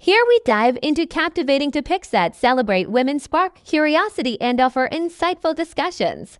Here we dive into captivating topics that celebrate women, spark curiosity, and offer insightful discussions.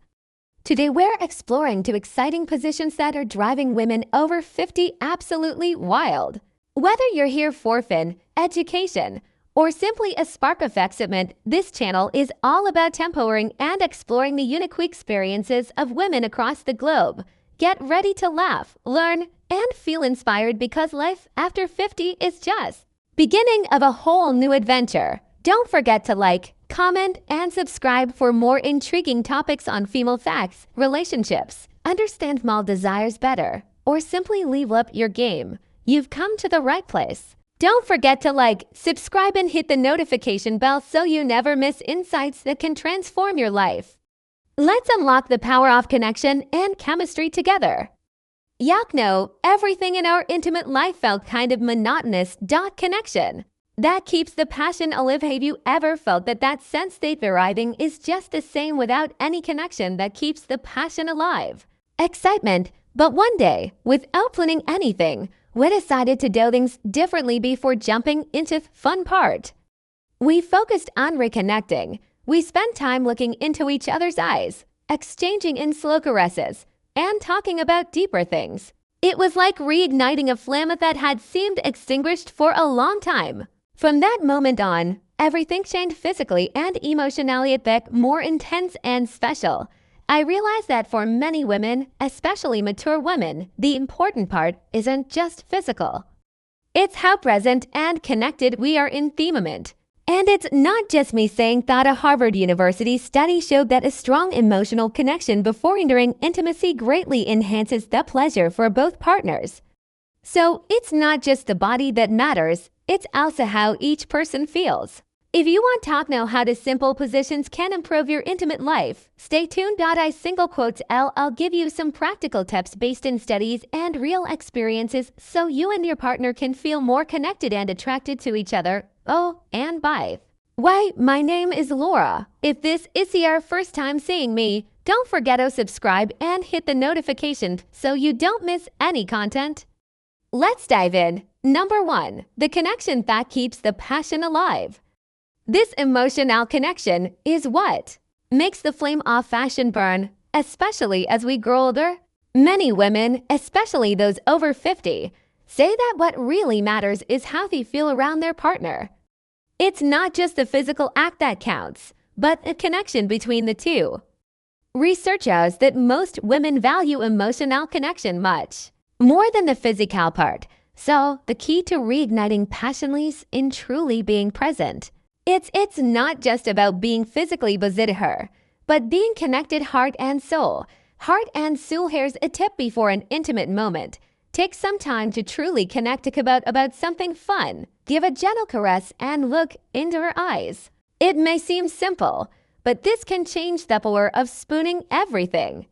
Today we're exploring two exciting positions that are driving women over 50 absolutely wild. Whether you're here for fun, education, or simply a spark of excitement, this channel is all about empowering and exploring the unique experiences of women across the globe. Get ready to laugh, learn, and feel inspired because life after 50 is just beginning of a whole new adventure. Don't forget to like, comment, and subscribe for more intriguing topics on female facts, relationships, understand male desires better, or simply level up your game. You've come to the right place. Don't forget to like, subscribe, and hit the notification bell so you never miss insights that can transform your life. Let's unlock the power of connection and chemistry together. No, everything in our intimate life felt kind of monotonous. Connection. That keeps the passion alive. Have you ever felt that sense state arriving is just the same without any connection that keeps the passion alive? Excitement. But one day, without planning anything, we decided to do things differently before jumping into the fun part. We focused on reconnecting. We spent time looking into each other's eyes, exchanging in slow caresses, and talking about deeper things. It was like reigniting a flame that had seemed extinguished for a long time. From that moment on, everything changed physically and emotionally. It became more intense and special. I realized that for many women, especially mature women, the important part isn't just physical. It's how present and connected we are in the moment. And it's not just me saying that. A Harvard University study showed that a strong emotional connection before entering intimacy greatly enhances the pleasure for both partners. So it's not just the body that matters, it's also how each person feels. If you want to know how the simple positions can improve your intimate life, stay tuned. I'll give you some practical tips based in studies and real experiences so you and your partner can feel more connected and attracted to each other. Oh, and bye. Why, my name is Laura. If this is your first time seeing me, don't forget to subscribe and hit the notification so you don't miss any content. Let's dive in. Number 1. The connection that keeps the passion alive. This emotional connection is what makes the flame of passion burn, especially as we grow older. Many women, especially those over 50, say that what really matters is how they feel around their partner. It's not just the physical act that counts, but a connection between the two. Research shows that most women value emotional connection much more than the physical part. So, the key to reigniting passion lies in truly being present. It's not just about being physically beside her, but being connected heart and soul. Heart and soul. Here's a tip before an intimate moment. Take some time to truly connect about something fun. Give a gentle caress and look into her eyes. It may seem simple, but this can change the power of spooning everything.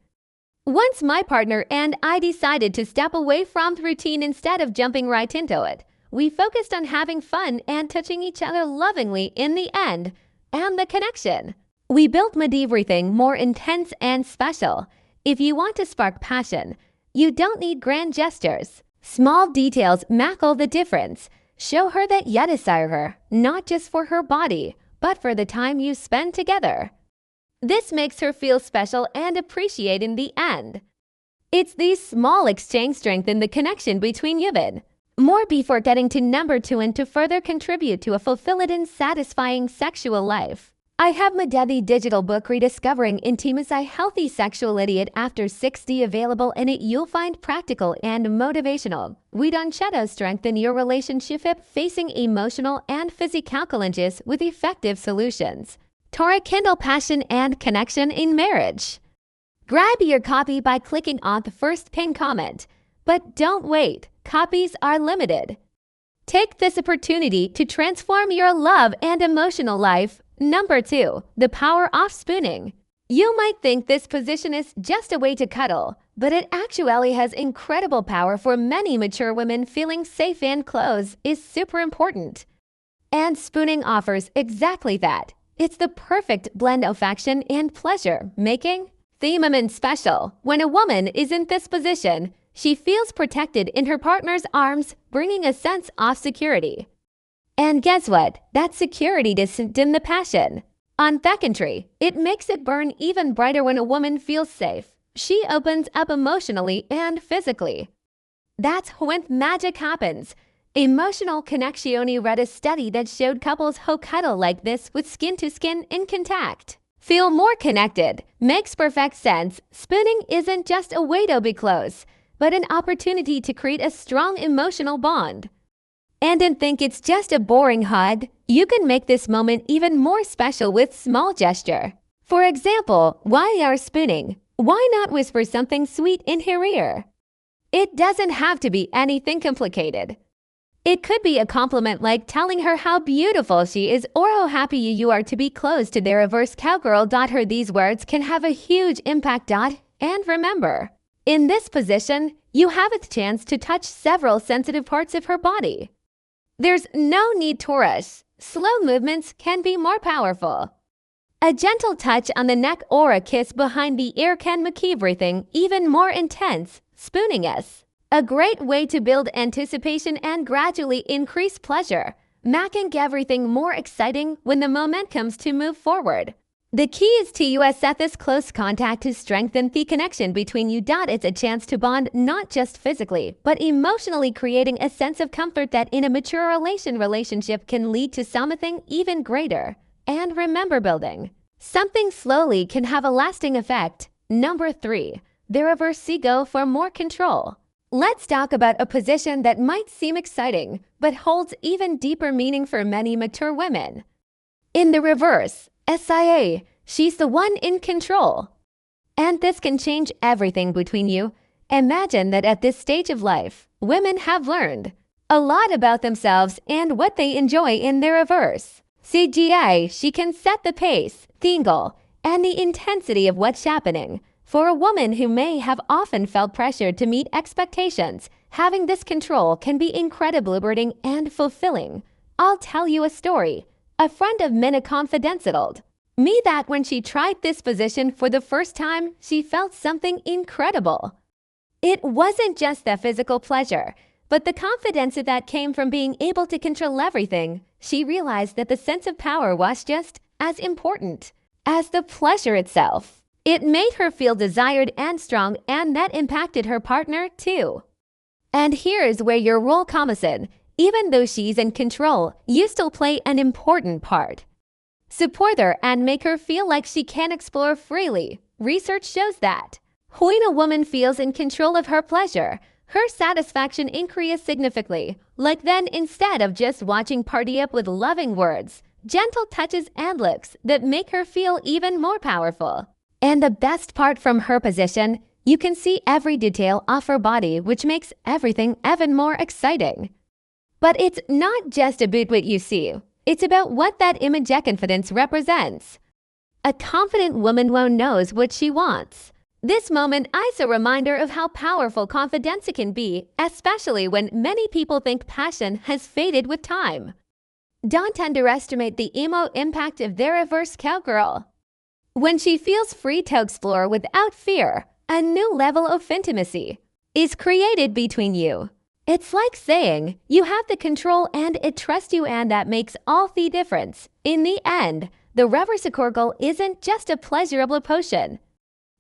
Once my partner and I decided to step away from the routine instead of jumping right into it. We focused on having fun and touching each other lovingly in the end, and the connection. We built made everything more intense and special. If you want to spark passion, you don't need grand gestures. Small details make all the difference. Show her that you desire her, not just for her body, but for the time you spend together. This makes her feel special and appreciated in the end. It's these small exchanges strengthen the connection between you. More before getting to number 2 and to further contribute to a fulfilled and satisfying sexual life. I have my digital book Rediscovering Intimacy Healthy Sexuality at After 60 available. In it you'll find practical and motivational we don't shadow strengthen your relationship facing emotional and physical challenges with effective solutions. Torah Kindle Passion and Connection in Marriage. Grab your copy by clicking on the first pinned comment. But don't wait, copies are limited. Take this opportunity to transform your love and emotional life. Number 2. The power of spooning. You might think this position is just a way to cuddle, but it actually has incredible power. For many mature women, feeling safe and close is super important. And spooning offers exactly that. It's the perfect blend of action and pleasure, making the moment special. When a woman is in this position, she feels protected in her partner's arms, bringing a sense of security. And guess what? That security doesn't dim the passion. On secondary, it makes it burn even brighter when a woman feels safe. She opens up emotionally and physically. That's when magic happens. Emotional Connexione read a study that showed couples who cuddle like this with skin-to-skin in contact feel more connected. Makes perfect sense. Spooning isn't just a way to be close, but an opportunity to create a strong emotional bond. And don't think it's just a boring hug. You can make this moment even more special with small gesture. For example, while you're spooning, why not whisper something sweet in her ear? It doesn't have to be anything complicated. It could be a compliment like telling her how beautiful she is or how happy you are to be close to their reverse cowgirl. Her these words can have a huge impact. And remember, in this position, you have a chance to touch several sensitive parts of her body. There's no need to rush. Slow movements can be more powerful. A gentle touch on the neck or a kiss behind the ear can make everything even more intense. Spooning is a great way to build anticipation and gradually increase pleasure, making everything more exciting when the moment comes to move forward. The key is to use this close contact to strengthen the connection between you. It's a chance to bond not just physically, but emotionally, creating a sense of comfort that in a mature relationship can lead to something even greater. And remember, building something slowly can have a lasting effect. Number 3, the reverse ego for more control. Let's talk about a position that might seem exciting, but holds even deeper meaning for many mature women. In the reverse, SIA, she's the one in control. And this can change everything between you. Imagine that at this stage of life, women have learned a lot about themselves and what they enjoy in their reverse. CGI, she can set the pace, the angle, and the intensity of what's happening. For a woman who may have often felt pressured to meet expectations, having this control can be incredibly liberating and fulfilling. I'll tell you a story. A friend of mine confidentialed me that when she tried this position for the first time, she felt something incredible. It wasn't just the physical pleasure, but the confidence that came from being able to control everything. She realized that the sense of power was just as important as the pleasure itself. It made her feel desired and strong, and that impacted her partner too. And here's where your role comes in. Even though she's in control, you still play an important part. Support her and make her feel like she can explore freely. Research shows that when a woman feels in control of her pleasure, her satisfaction increases significantly. Like then, instead of just watching party up with loving words, gentle touches and looks that make her feel even more powerful. And the best part, from her position, you can see every detail of her body, which makes everything even more exciting. But it's not just about what you see. It's about what that image of confidence represents. A confident woman knows what she wants. This moment is a reminder of how powerful confidence can be, especially when many people think passion has faded with time. Don't underestimate the emo impact of their reverse cowgirl. When she feels free to explore without fear, a new level of intimacy is created between you. It's like saying you have the control and it trusts you, and that makes all the difference. In the end, the reverse cowgirl isn't just a pleasurable potion.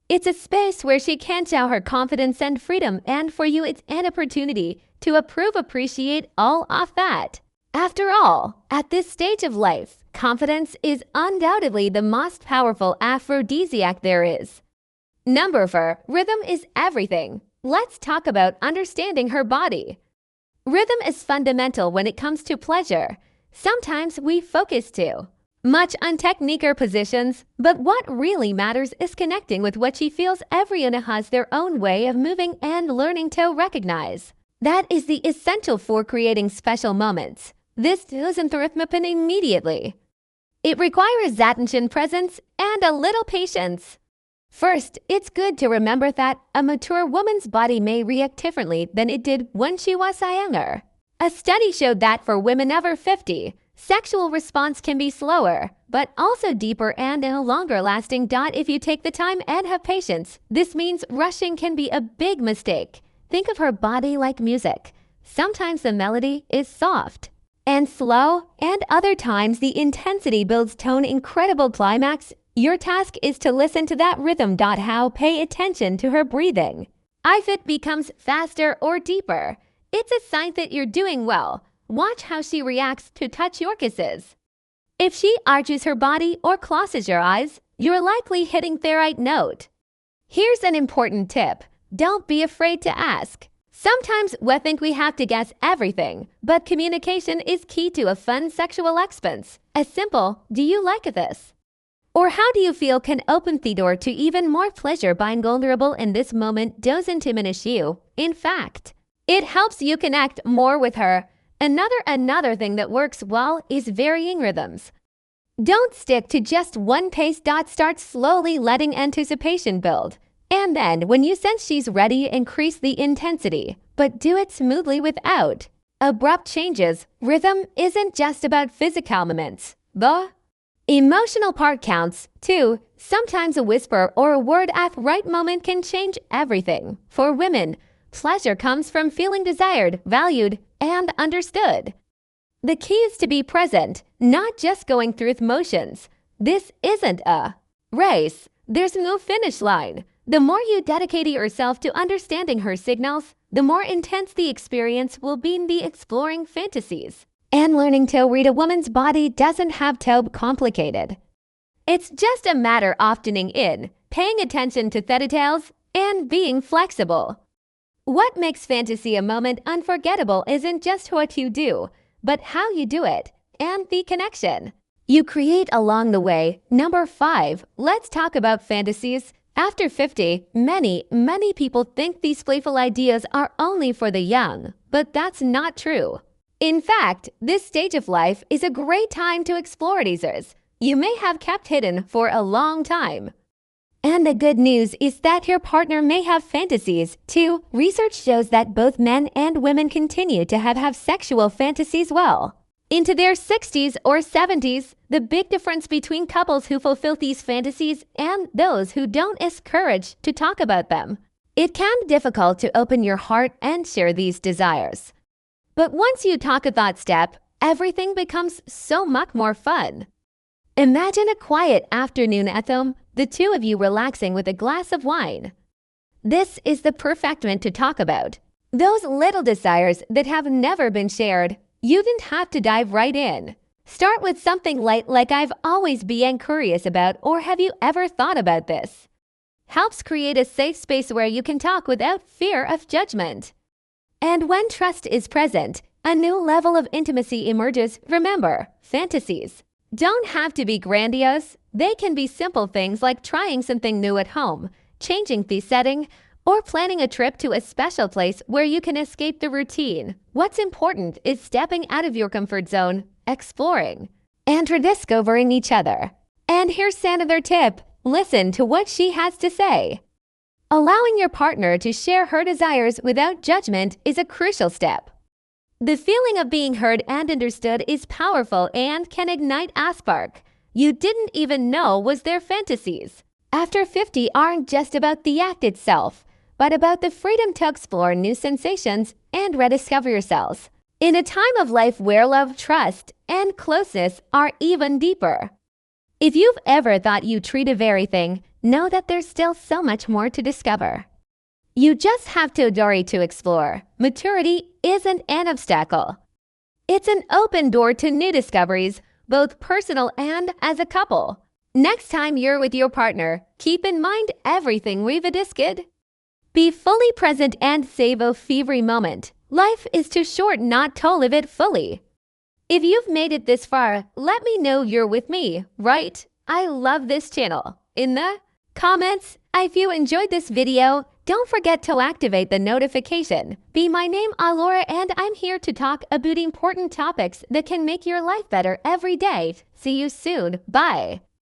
It's a space where she can show her confidence and freedom, and for you it's an opportunity to appreciate all of that. After all, at this stage of life, confidence is undoubtedly the most powerful aphrodisiac there is. Number 4, rhythm is everything. Let's talk about understanding her body. Rhythm is fundamental when it comes to pleasure. Sometimes we focus too much on technique or positions, but what really matters is connecting with what she feels. Everyone has their own way of moving, and learning to recognize that is the essential for creating special moments. This doesn't happen immediately. It requires attention, presence, and a little patience. First, it's good to remember that a mature woman's body may react differently than it did when she was younger. A study showed that for women over 50, sexual response can be slower, but also deeper and longer lasting. If you take the time and have patience, this means rushing can be a big mistake. Think of her body like music. Sometimes the melody is soft, and slow, and other times the intensity builds tone incredible climax. Your task is to listen to that rhythm. How pay attention to her breathing. If it becomes faster or deeper, it's a sign that you're doing well. Watch how she reacts to touch your kisses. If she arches her body or closes your eyes, you're likely hitting the right note. Here's an important tip. Don't be afraid to ask. Sometimes we think we have to guess everything, but communication is key to a fun sexual experience. A simple, "Do you like this?" or "How do you feel?" can open the door to even more pleasure. Being vulnerable in this moment doesn't diminish you. In fact, it helps you connect more with her. Another thing that works well is varying rhythms. Don't stick to just one pace. Start slowly, letting anticipation build. And then, when you sense she's ready, increase the intensity, but do it smoothly without abrupt changes. Rhythm isn't just about physical moments. The emotional part counts, too. Sometimes a whisper or a word at the right moment can change everything. For women, pleasure comes from feeling desired, valued, and understood. The key is to be present, not just going through the motions. This isn't a race. There's no finish line. The more you dedicate yourself to understanding her signals, the more intense the experience will be. In the exploring fantasies and learning to read a woman's body doesn't have to be complicated. It's just a matter of tuning in, paying attention to the details, and being flexible. What makes fantasy a moment unforgettable isn't just what you do, but how you do it and the connection you create along the way. Number 5, let's talk about fantasies. After 50, many people think these playful ideas are only for the young, but that's not true. In fact, this stage of life is a great time to explore teasers you may have kept hidden for a long time. And the good news is that your partner may have fantasies too. Research shows that both men and women continue to have sexual fantasies well into their 60s or 70s. The big difference between couples who fulfill these fantasies and those who don't is courage to talk about them. It can be difficult to open your heart and share these desires. But once you talk that step, everything becomes so much more fun. Imagine a quiet afternoon at home, the two of you relaxing with a glass of wine. This is the perfect moment to talk about those little desires that have never been shared. You didn't have to dive right in. Start with something light like "I've always been curious about," or "Have you ever thought about this?" Helps create a safe space where you can talk without fear of judgment. And when trust is present, a new level of intimacy emerges. Remember, fantasies don't have to be grandiose. They can be simple things like trying something new at home, changing the setting, or planning a trip to a special place where you can escape the routine. What's important is stepping out of your comfort zone, exploring, and rediscovering each other. And here's another tip. Listen to what she has to say. Allowing your partner to share her desires without judgment is a crucial step. The feeling of being heard and understood is powerful and can ignite a spark you didn't even know was their fantasies. After 50 aren't just about the act itself, but about the freedom to explore new sensations and rediscover yourselves. In a time of life where love, trust, and closeness are even deeper. If you've ever thought you treated everything, know that there's still so much more to discover. You just have to adore to explore. Maturity isn't an obstacle. It's an open door to new discoveries, both personal and as a couple. Next time you're with your partner, keep in mind everything we've discussed. Be fully present and save every moment. Life is too short not to live it fully. If you've made it this far, let me know you're with me, right? I love this channel. In the comments, if you enjoyed this video, don't forget to activate the notification. My name is Laura and I'm here to talk about important topics that can make your life better every day. See you soon. Bye.